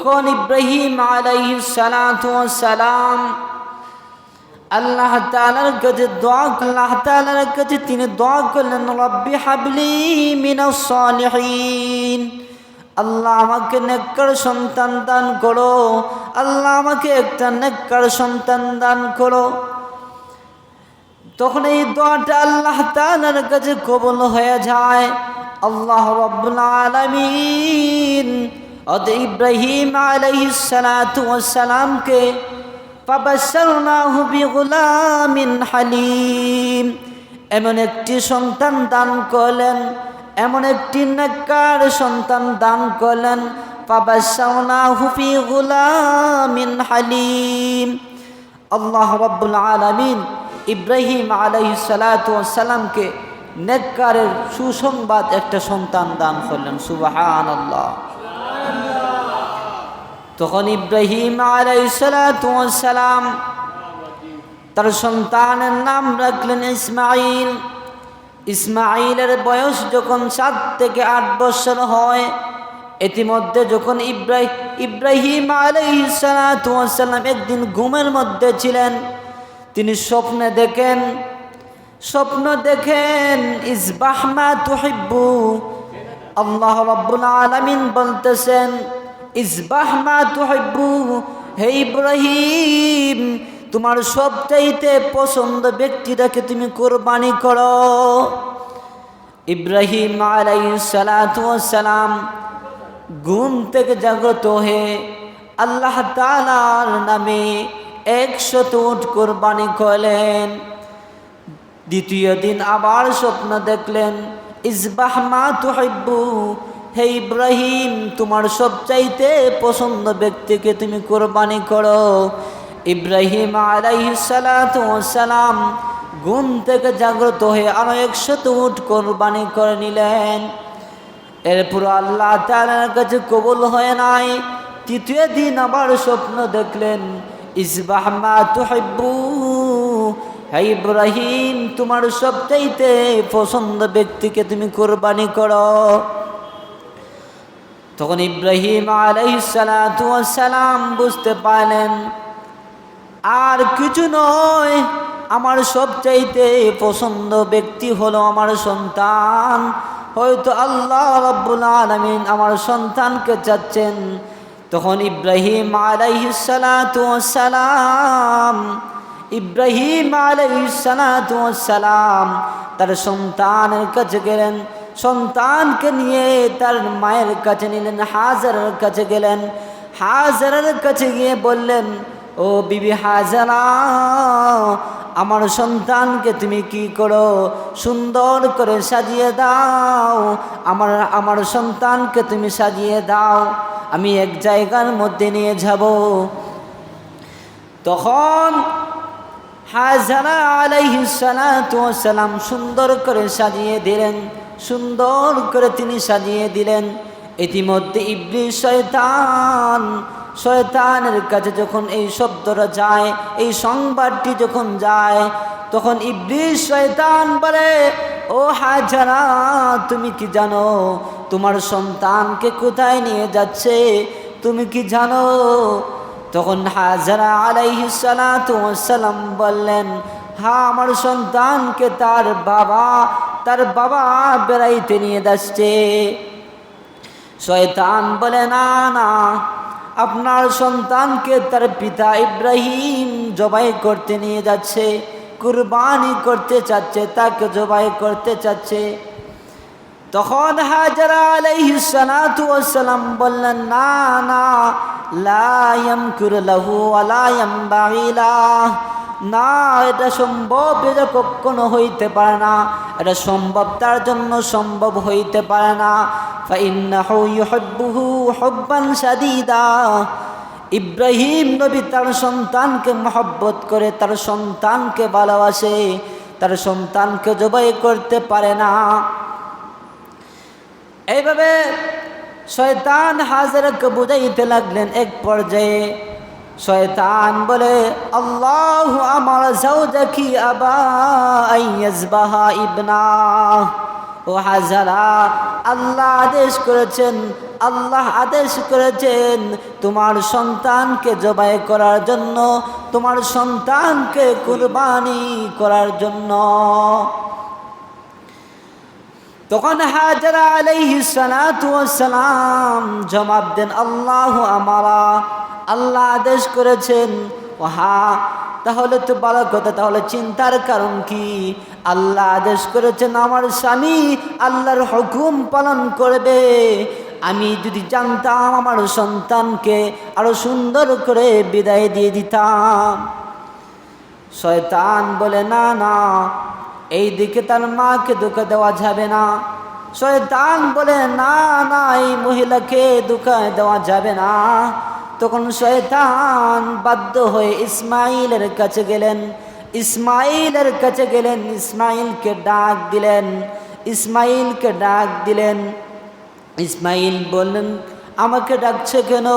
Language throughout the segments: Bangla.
যখন ইব্রাহিম আলাইহিস সালাতু ওয়াস সালাম আল্লাহ তাআলার কাছে তিনি দোয়া করলেন, রব্বি হাবলি মিনাস সালিহিন, আল্লাহ আমাকে নেককার সন্তান দান করো, আল্লাহ আমাকে একটা নেককার সন্তান দান করো। তখন এই দোয়াটা আল্লাহ তাআলার কাছে কবুল হয়ে যায়। আল্লাহ রাব্বুল আলামিন ইব্রাহিম আলাইহিস সালাতু ওয়াস সালামকে ফাবাশশারনাহু বিগুলামিন হালিম, এমন একটি সন্তান দান করলেন, এমন একটি নেককার সন্তান দান করলেন। ফাবাশশারনাহু বিগুলামিন হালিম। আল্লাহ রাব্বুল আলামিন ইব্রাহিম আলাইহিস সালাতু ওয়াস সালামকে নেককারের সুসংবাদ একটা সন্তান দান করলেন। সুবহানাল্লাহ। তখন ইব্রাহিম আলাইহিস সালাতু ওয়াস সালাম তার সন্তানের নাম রাখলেন ইসমাঈল। ইসমাঈলের বয়স যখন 7 থেকে 8 বছর হয়, ইতিমধ্যে যখন ইব্রাহিম আলাইহিস সালাতু ওয়াস সালাম একদিন ঘুমের মধ্যে ছিলেন, তিনি স্বপ্ন দেখেন ইসবাহ মা তুহিব্বু। আল্লাহ রাব্বুল আলামিন বলতেছেন, ইসবাহ মা তুহিব্বু, হে ইব্রাহিম তোমার সবচাইতে পছন্দ ব্যক্তিটাকে তুমি কুরবানি করো। ইব্রাহিম আলাইহিস সালাতু ওয়াস সালাম ঘুম থেকে জাগ্রত হয়ে আল্লাহ তাআলার নামে 100 উট কুরবানি করলেন। দ্বিতীয় দিন আবার স্বপ্ন দেখলেন, ইসবাহ মা তুহিব্বু, হে ইব্রাহিম তোমার সবচাইতে পছন্দ ব্যক্তিকে তুমি কুরবানি করো। ইব্রাহিম আলাইহিস সালাতু ওয়াস সালাম ঘুম থেকে জাগ্রত হয়ে আরো 100 উট কুরবানি করে নিলেন। এরপর আল্লাহ তাআলার কাছে কবুল হয় নাই। তৃতীয় দিন আবার স্বপ্ন দেখলেন, ইসবাহ মা তুহিব্বু, হে ইব্রাহিম তোমার সবচাইতে পছন্দ ব্যক্তিকে তুমি কুরবানি করো। তখন ইব্রাহিম আলাইহিস সালাতু ওয়াস সালাম বুঝতে পারলেন আর কিছু নয়, আমার সবচাইতে পছন্দ ব্যক্তি হলো আমার সন্তান। হয়তো আল্লাহ রাব্বুল আলামিন আমার সন্তানকে চাচ্ছেন। তখন ইব্রাহিম আলাইহিস সালাতু ওয়াস সালাম তার সন্তানের কাছে গেলেন, সন্তানকে নিয়ে তার মায়ের কাছে নিলেন, হাজারের কাছে গেলেন। হাজারের কাছে গিয়ে বললেন, ও বিবি হাজারা, আমার সন্তানকে তুমি কি করো, সুন্দর করে সাজিয়ে দাও, আমার সন্তানকে তুমি সাজিয়ে দাও, আমি এক জায়গার মধ্যে নিয়ে যাব। তখন হাজারা আলাইহিস সালাতু ওয়াস সালাম সুন্দর করে সাজিয়ে দিলেন, সুন্দর করে তিনি সাজিয়ে দিলেন। ইতিমধ্যে ইবলিস শয়তানের কাছে যখন এই শব্দটা যায়, এই সংবাদটি যখন যায়, তখন ইবলিস শয়তান বলে, ও হাজারা তুমি কি জানো তোমার সন্তানকে কোথায় নিয়ে যাচ্ছে, তুমি কি জানো? তখন হাজারা আলাইহিস সালাতু ওয়াস সালাম বললেন, হ্যাঁ আমার সন্তানকে তার বাবা বেড়াইতে নিয়ে যাচ্ছে। শয়তান বলে, না না, আপনার সন্তানকে তার পিতা ইব্রাহিম জবাই করতে নিয়ে যাচ্ছে, কুরবানি করতে চাচ্ছে, তাকে জবাই করতে চাচ্ছে। তখন হাজারা আলাইহিস সালাতু ওয়াস সালাম বললেন, না না, লা ইয়ামকুর লাহু ওয়া লা ইয়ামবাগি লাহ, না এটা সম্ভব, এটা কখনো হইতে পারে না, এটা সম্ভব তার জন্য সম্ভব হইতে পারে না। ফাইন্নাহু ইউহিব্বুহু হুব্বান শাদীদা, ইব্রাহিম নবী তার সন্তানকে মহব্বত করে, তার সন্তানকে ভালোবাসে, তার সন্তানকে জবাই করতে পারে না। এইভাবে শয়তান হাজারাকে বুঝাইতে লাগলেন। এক পর্যায়ে শয়তান বলে, আল্লাহু আমার যাওজাকি আবা আইয়াজবাহা ইবনা, ও হাজারা আল্লাহ আদেশ করেছেন আল্লাহ আদেশ করেছেন তোমার সন্তানকে জবাই করার জন্য, তোমার সন্তানকে কুরবানি করার জন্য। তখন হাজরা আলাইহিস সালাতু ওয়াস সালাম জবাব দেন, আল্লাহু আমারা, আল্লাহ আদেশ করেছেন। ওহা, তাহলে তো ভালো কথা, তাহলে চিন্তার কারণ কি? আল্লাহ আদেশ করেছেন আমার স্বামী আল্লাহর হুকুম পালন করবে। আমি যদি জানতাম আমার সন্তানকে আরো সুন্দর করে বিদায় দিয়ে দিতাম। শয়তান বলে, না না, এই দিকে তার মাকে ধোঁকা দেওয়া যাবে না। শয়তান বলে, না না, এই মহিলাকে ধোঁকা দেওয়া যাবে না। তখন শয়তান বাধ্য হয়ে ইসমাইলের কাছে গেলেন। ইসমাইলের কাছে গেলেন, ইসমাইলকে ডাক দিলেন। ইসমাইলকে ডাক দিলেন। ইসমাইল বললেন, আমাকে ডাকছে কেন?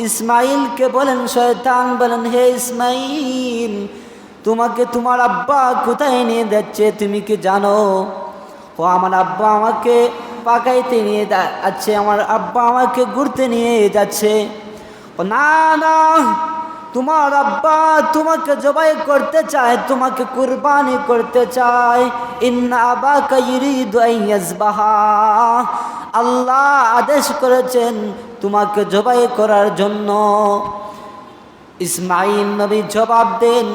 ইসমাইলকে বলেন, শয়তান বলেন, হে ইসমাইল, তোমাকে তোমার আব্বা কোথায় নিয়ে যাচ্ছে তুমি কি জানো? ও, আমার আব্বা আমাকে পাকাইতে নিয়ে যাচ্ছে, আমার আব্বা আমাকে ঘুরতে নিয়ে যাচ্ছে। ও না না, তোমার আব্বা তোমাকে জবাই করতে চায়, তোমাকে কুরবানি করতে চায়। ইন্না আবাকা ইরিদু আন ইয়াজবাহা, আল্লাহ আদেশ করেছেন তোমাকে জবাই করার জন্য। ইসমাইল নবী জবাব দেন,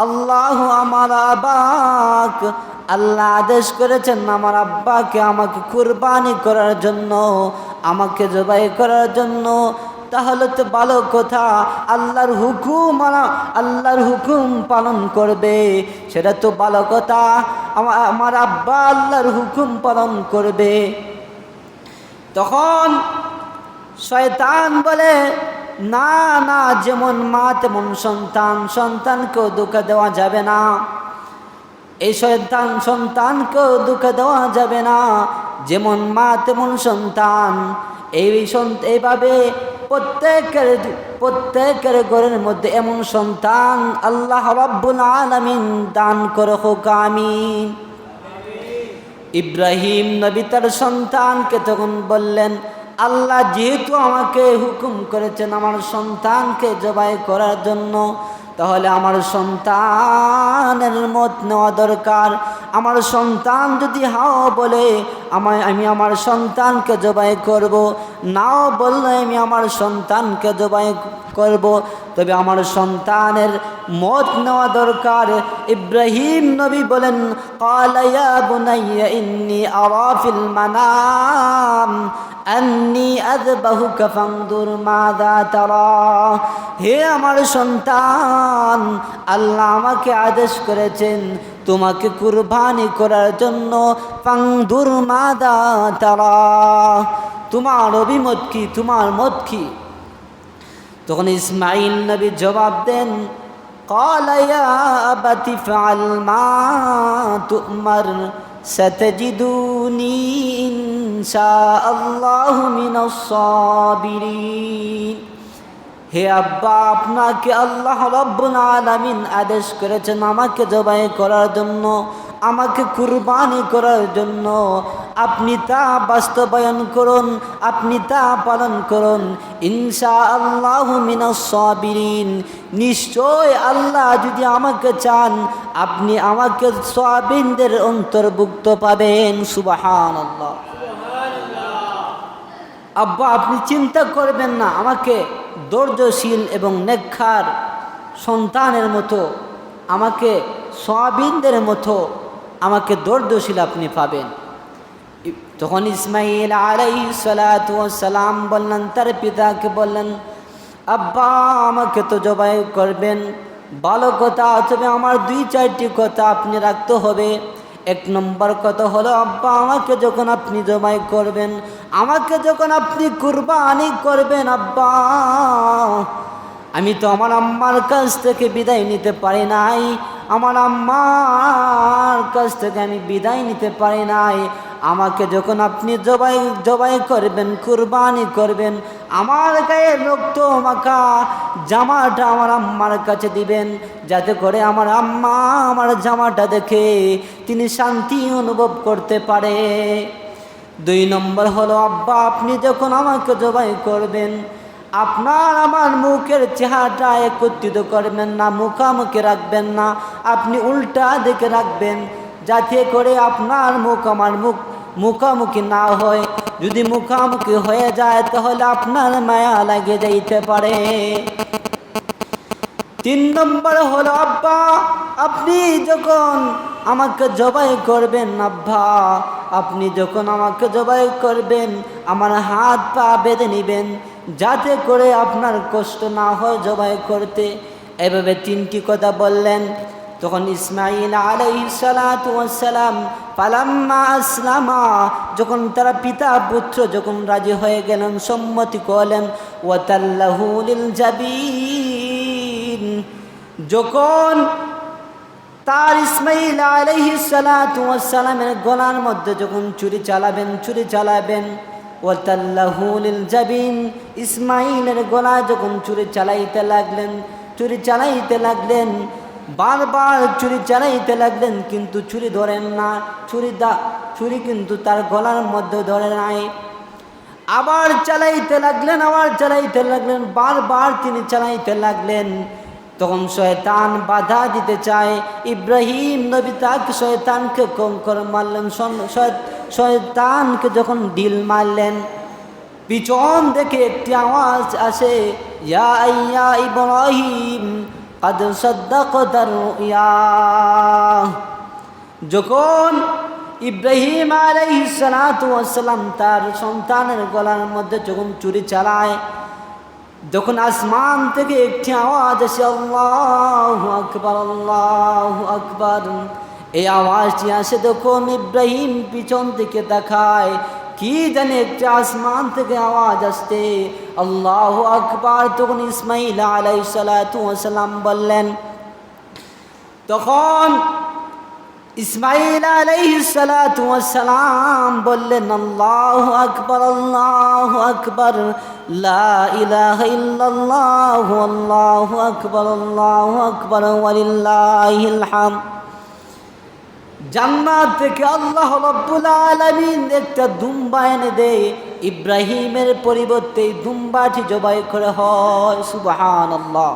আল্লাহু আমার আবাক, আল্লাহ আদেশ করেছেন আমার আব্বাকে আমাকে কুরবানি করার জন্য, আমাকে জবাই করার জন্য। তাহলে তো ভালো কথা, আল্লাহর হুকুম আল্লাহর হুকুম পালন করবে, সেটা তো ভালো কথা। আমার আব্বা আল্লাহর হুকুম পালন করবে। তখন শয়তান বলে, না না, যেমন মা তেমন সন্তান, সন্তানকেও ধোঁকা দেওয়া যাবে না। এই সন্তানকেও ধোঁকা দেওয়া যাবে না, যেমন মা তেমন সন্তান। এইভাবে প্রত্যেকের ঘরের মধ্যে এমন সন্তান আল্লাহ রাব্বুল আলামিন দান করে হোক, আমিন। ইব্রাহিম নবী তার সন্তানকে তখন বললেন, আল্লাহ যেহেতু আমাকে হুকুম করেছেন আমার সন্তানকে জবাই করার জন্য, তাহলে আমার সন্তানের মত নেওয়া দরকার। আমার সন্তান যদি হাও বলে আমি আমার সন্তানকে জবাই করব, নাও বললে আমি আমার সন্তানকে জবাই করব, তবে আমার সন্তানের মত নেওয়া দরকার। ইব্রাহিম নবী বলেন, ক্বালা ইয়া বুনাইয়া ইন্নী আরা ফিল মানাম আন্নী আযবাহুকা ফানদুর মাযা তারা, হে আমার সন্তান, আল্লাহ আমাকে আদেশ করেছেন তোমাকে কুরবানি করার জন্য। ফানদুর মাযা তারা, তোমার অভিমত কি, তোমার মত কি? তখন ইসমাইল নবী জবাব দেন, ক্বালা ইয়া আবাতি ফাআল মা তু'মার সাতাজিদুনি ইনশাআল্লাহু মিনাস সাবিরিন। হে আব্বা, আপনাকে আল্লাহ রাব্বুল আলামিন আদেশ করেছেন আমাকে জবাই করার জন্য, আমাকে কুরবানি করার জন্য। আপনি তা বাস্তবায়ন করুন, আপনি তা পালন করুন। ইনশাআল্লাহু মিনাস সাবিরিন, নিশ্চয় আল্লাহ যদি আমাকে চান আপনি আমাকে সাবিরদের অন্তর্ভুক্ত পাবেন। সুবহানাল্লাহ। আব্বা, আপনি চিন্তা করবেন না, আমাকে ধৈর্যশীল এবং নেককার সন্তানের মতো, আমাকে সাবিরদের মতো আমাকে ধৈর্যশীল আপনি পাবেন। তখন ইসমাইল আলাইহিস সালাতু ওয়াস সালাম বললেন, তার পিতাকে বললেন, আব্বা আমাকে তো জবাই করবেন, ভালো কথা, তবে আমার 2-4টি কথা আপনি রাখতে হবে। 1 নম্বর কথা হলো, আব্বা আমাকে যখন আপনি জবাই করবেন, আমাকে যখন আপনি কুরবানি করবেন, আব্বা আমি তো আমার আম্মার কাছ থেকে বিদায় নিতে পারি নাই, আমার আম্মার কাছ থেকে আমি বিদায় নিতে পারি নাই। আমাকে যখন আপনি জবাই করবেন, কুরবানি করবেন, আমার গায়ে রক্ত মাখা জামাটা আমার আম্মার কাছে দিবেন, যাতে করে আমার আম্মা আমার জামাটা দেখে তিনি শান্তি অনুভব করতে পারে। দুই নম্বর হলো আব্বা আপনি যখন আমাকে জবাই করবেন আপনার আমার মুখের চেহারাটা একত্রিত করবেন না, মুখামুখি রাখবেন না, আপনি উল্টা দিকে রাখবেন যাতে করে আপনার মুখ আমার মুখ মুখামুখি না হয়। যদি মুখামুখি হয়ে যায় তাহলে আপনার মায়া লাগে যাইতে পারে। তিন নম্বর হলো আব্বা আপনি যখন আমাকে জবাই করবেন, আব্বা আপনি যখন আমাকে জবাই করবেন আমার হাত পা বেঁধে নেবেন যাতে করে আপনার কষ্ট না হয় জবাই করতে। এভাবে তিনটি কথা বললেন। তখন ইসমাঈল আলাইহিস সালাতু ওয়াস সালাম ফালাম্মা আসলামা যখন তারা পিতা পুত্র যখন রাজি হয়ে গেলেন, সম্মতি করলেন, ওয়াতাল্লাহু লিল জাবিন যখন তার ইসমাঈল আলাইহিস সালাতু ওয়াস সালামের গলার মধ্যে যখন ছুরি চালাবেন ওয়াতাল্লাহু লিল জাবিন ইসমাঈলের গলা যখন ছুরি চালাইতে লাগলেন বারবার ছুরি চালাইতে লাগলেন কিন্তু ছুরি ধরেন না, ছুরি কিন্তু তার গলার মধ্যে ধরে নাই। আবার চালাইতে লাগলেন বারবার তিনি চালাইতে লাগলেন। তখন শয়তান বাধা দিতে চায়, ইব্রাহিম নবী তাকে শয়তানকে কঙ্কর মারলেন। শয়তানকে যখন ঢিল মারলেন পিছন থেকে একটি আওয়াজ আসে, ইয়া ইব্রাহিম قد صدقت الرؤيا। যখন ইব্রাহিম আলাইহিস সালাতু ওয়াস সালাম তার সন্তানের গলার মধ্যে যখন ছুরি চালায় তখন আসমান থেকে একটি আওয়াজ আসে, আল্লাহু আকবার আল্লাহু আকবার। এই আওয়াজটি আসে তখন ইব্রাহিম পিছন থেকে তাকায়, কি জানে একটা আসমান থেকে আওয়াজ আসতে আল্লাহু আকবার। তখন ইসমাঈল আলাইহিস সালাতু ওয়াস সালাম বললেন, তখন ইসমাঈল আলাইহিস সালাতু ওয়াস সালাম বললেন, আল্লাহু আকবার লা ইলাহা ইল্লাল্লাহু আল্লাহু আকবার ওয়ালিল্লাহিল হামদ। জান্নাত থেকে আল্লাহ রাব্বুল আলামিন একটা দুম্বা এনে দেয়, ইব্রাহিমের পরিবর্তে দুম্বাটি জবাই করে হয়। সুবহানাল্লাহ।